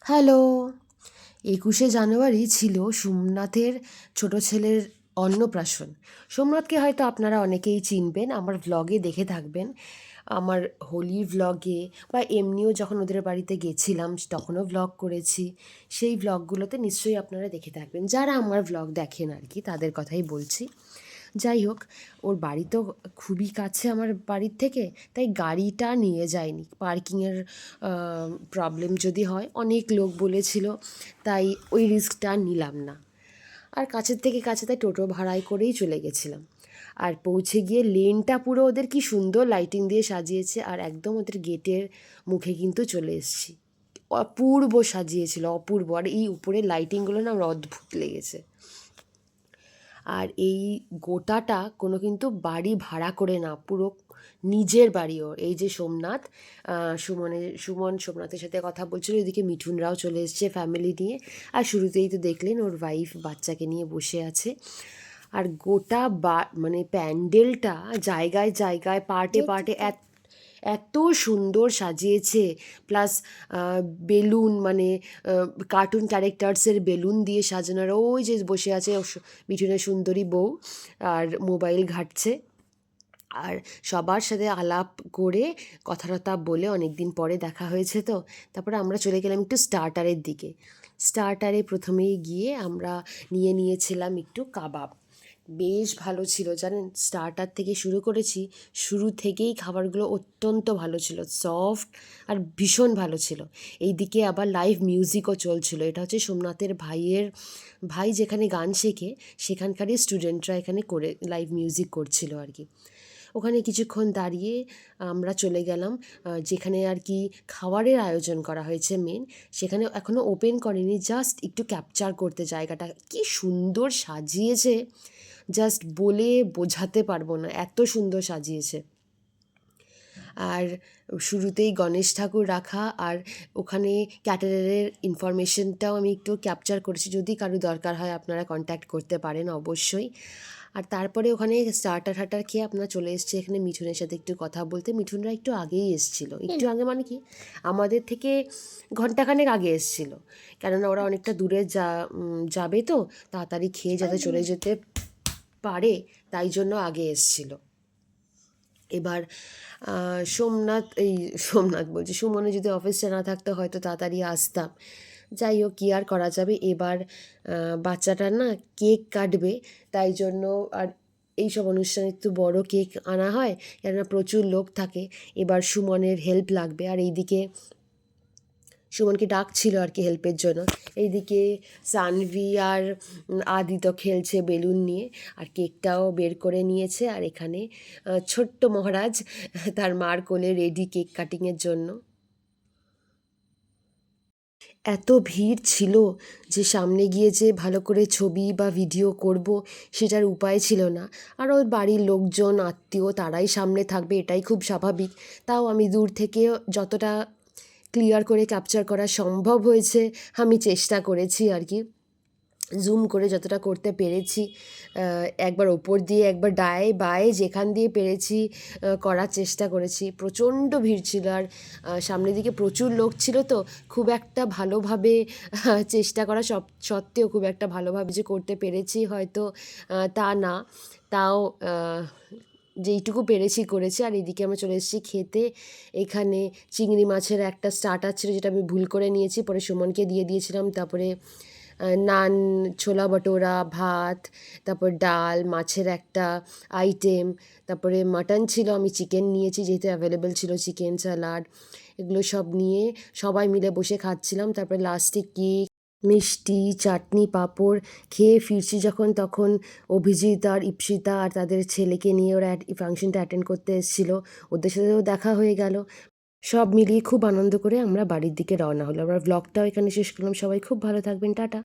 Hello. 21শে জানুয়ারি ছিল সোমনাথের ছোট ছেলের অন্নপ্রাশন। সোমনাথকে হয়তো আপনারা অনেকেই চিনবেন, আমার ভ্লগে দেখে থাকবেন। আমার হোলির ভ্লগে বা এমনিও যখন ওদের বাড়িতে গেছিলাম তখনও ভ্লগ করেছি। সেই ভ্লগগুলোতে নিশ্চয়ই আপনারা দেখে থাকবেন। যারা আমার ভ্লগ দেখেন আর কি, তাদের কথাই বলছি। যাই হোক, ওর বাড়ি তো খুবই কাছে আমার বাড়ির থেকে, তাই গাড়িটা নিয়ে যাইনি। পার্কিংয়ের প্রবলেম যদি হয়, অনেক লোক বলেছিল, তাই ওই রিস্কটা নিলাম না। আর কাছের থেকে কাছে, তাই টোটো ভাড়ায় করেই চলে গেছিলাম। আর পৌঁছে গিয়ে লেনটা পুরো ওদের কি সুন্দর লাইটিং দিয়ে সাজিয়েছে, আর একদম ওদের গেটের মুখে কিন্তু চলে এসেছি। অপূর্ব সাজিয়েছিল, অপূর্ব। আর এই উপরের লাইটিংগুলো না আমার অদ্ভুত লেগেছে। আর এই গোটাটা কোনো কিন্তু বাড়ি ভাড়া করে না, পুরো নিজের বাড়ি ওর। এই যে সোমনাথ, সুমন সোমনাথের সাথে কথা বলছিল, এদিকে মিঠুনরাও চলে এসছে ফ্যামিলি নিয়ে। আর শুরুতেই তো দেখলেন ওর ওয়াইফ বাচ্চাকে নিয়ে বসে আছে। আর গোটা মানে প্যান্ডেলটা জায়গায় জায়গায় পার্টে পার্টে এত সুন্দর সাজিয়েছে। প্লাস বেলুন, মানে কার্টুন ক্যারেক্টার্সের বেলুন দিয়ে সাজানোর। ওই যে বসে আছে মিঠুনের সুন্দরী বউ, আর মোবাইল ঘাঁটছে। আর সবার সাথে আলাপ করে কথা টথা বলে, অনেক দিন পরে দেখা হয়েছে তো। তারপরে আমরা চলে গেলাম একটু স্টার্টারের দিকে। স্টার্টারে প্রথমেই গিয়ে আমরা নিয়েছিলাম একটু কাবাব। বেশ ভালো ছিল জানেন, স্টার্টার থেকে শুরু করেছি, শুরু থেকেই খাবারগুলো অত্যন্ত ভালো ছিল, সফট আর ভীষণ ভালো ছিল। এইদিকে আবার লাইভ মিউজিকও চলছিল। এটা হচ্ছে সোমনাথের ভাই যেখানে গান শেখে, সেখানকারই স্টুডেন্টরা এখানে করে লাইভ মিউজিক করছিল আর কি। ওখানে কিছুক্ষণ দাঁড়িয়ে আমরা চলে গেলাম যেখানে আর কি খাবারের আয়োজন করা হয়েছে মেন। সেখানে এখনও ওপেন করেনি, জাস্ট একটু ক্যাপচার করতে জায়গাটা কি সুন্দর সাজিয়েছে, জাস্ট বলে বোঝাতে পারবো না, এত সুন্দর সাজিয়েছে। আর শুরুতেই গণেশ ঠাকুর রাখা, আর ওখানে ক্যাটারারের ইনফরমেশনটাও আমি একটু ক্যাপচার করেছি, যদি কারো দরকার হয় আপনারা কন্ট্যাক্ট করতে পারেন অবশ্যই। আর তারপরে ওখানে স্টার্টার খেয়ে আপনারা চলে এসছে এখানে মিঠুনের সাথে একটু কথা বলতে। মিঠুনরা একটু আগেই এসেছিলো, একটু আগে মানে কি, আমাদের থেকে ঘন্টাখানেক আগে এসেছিলো, কেননা ওরা অনেকটা দূরে যাবে তো, তাড়াতাড়ি খেয়ে যাতে চলে যেতে পারে, তাই জন্য আগে এসেছিলো। এবার সোমনাথ বলছি, সুমনে যদি অফিসটা না থাকতো হয়তো তাড়াতাড়ি আসতাম। যাই হোক, কী আর করা যাবে। এবার বাচ্চাটার না কেক কাটবে, তাই জন্য আর এইসব অনুষ্ঠানে একটু বড় কেক আনা হয়, কেননা প্রচুর লোক থাকে। এবার সুমনের হেল্প লাগবে। আর এইদিকে সুমনকে ডাকছিল আর কি হেল্পের জন্য। এইদিকে সানভি আর আদিত্য খেলছে বেলুন নিয়ে, আর কেকটাও বের করে নিয়েছে। আর এখানে ছোট্ট মহারাজ তার মার কোলে রেডি কেক কাটিংয়ের জন্য। এত ভিড় ছিল যে সামনে গিয়ে যে ভালো করে ছবি বা ভিডিও করব সেটার উপায় ছিল না। আর ওর বাড়ির লোকজন আত্মীয় তারাই সামনে থাকবে, এটাই খুব স্বাভাবিক। তাও আমি দূর থেকে যতটা ক্লিয়ার করে ক্যাপচার করা সম্ভব হয়েছে আমি চেষ্টা করেছি আর কি, জুম করে যতটা করতে পেরেছি। একবার ওপর দিয়ে, একবার ডায়ে বায়ে যেখান দিয়ে পেরেছি করার চেষ্টা করেছি। প্রচণ্ড ভিড় ছিল, আর সামনের দিকে প্রচুর লোক ছিল তো, খুব একটা ভালোভাবে চেষ্টা করা সত্ত্বেও খুব একটা ভালোভাবে যে করতে পেরেছি হয়তো তা না। তাও যেইটুকু পেরেছি করেছি। আর এদিকে আমরা চলে এসেছি খেতে। এখানে চিংড়ি মাছের একটা স্টার্টার ছিল, যেটা আমি ভুল করে নিয়েছি, পরে সুমনকে দিয়ে দিয়েছিলাম। তারপরে নান, ছোলা ভটোরা, ভাত, তারপর ডাল, মাছের একটা আইটেম, তারপরে মাটন ছিল, আমি চিকেন নিয়েছি যেহেতু অ্যাভেলেবেল ছিল, চিকেন, স্যালাড, এগুলো সব নিয়ে সবাই মিলে বসে খাচ্ছিলাম। তারপরে লাস্টে কেক, মিষ্টি, চাটনি, পাঁপড় খেয়ে ফিরছি যখন, তখন অভিজিৎ আর ইপ্সিতা আর তাদের ছেলেকে নিয়ে ওরা ফাংশনটা অ্যাটেন্ড করতে এসেছিলো, ওদের সাথেও দেখা হয়ে গেল। সব মিলিয়ে খুব আনন্দ করে আমরা বাড়ির দিকে রওনা হলো। আমরা ব্লগটাও এখানে শেষ করলাম। সবাই খুব ভালো থাকবেন, টাটা।